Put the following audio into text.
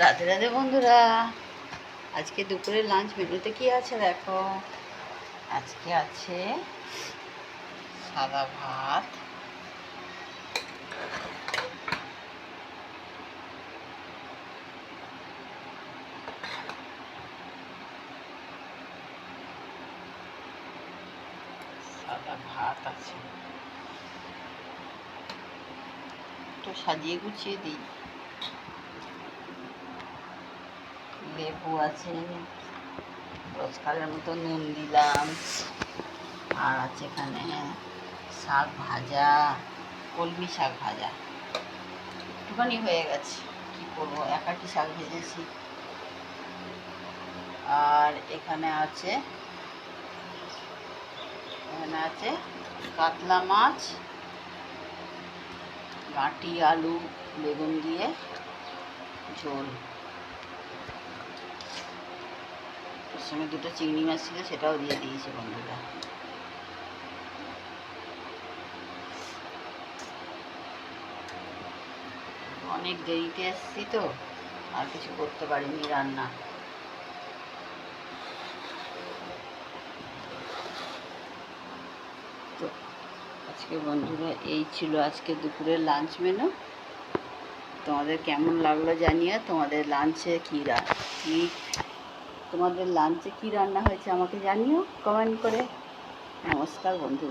রাধে রাধে বন্ধুরা, আজকে দুপুরের লাঞ্চ মেনুতে কি আছে দেখো। আজকে আছে সাদা ভাত, আছে। একটু সাজিয়ে গুছিয়ে দিই। লেবু আছে, রোজকারের মতো নুন দিলাম, আর আছে এখানে শাক ভাজা, কলমি শাক ভাজা। একটুখানি হয়ে গেছে, কি করবো, একাটি শাক ভেজেছি। আর এখানে আছে কাতলা মাছ, গাঁটি আলু বেগুন দিয়ে ঝোল। ওর সঙ্গে দুটো চিংড়ি মাছ ছিল, সেটাও দিয়ে দিয়েছে বন্ধুরা। অনেক দেরিতে এসেছি তো, আর কিছু করতে পারিনি রান্না। তো আজকে বন্ধুরা এই ছিল আজকে দুপুরের লাঞ্চ মেনু। তোমাদের কেমন লাগলো জানিয়ে, তোমাদের লাঞ্চে তোমাদের লাঞ্চে কী রান্না হয়েছে আমাকে জানিও কমেন্ট করে। নমস্কার বন্ধু।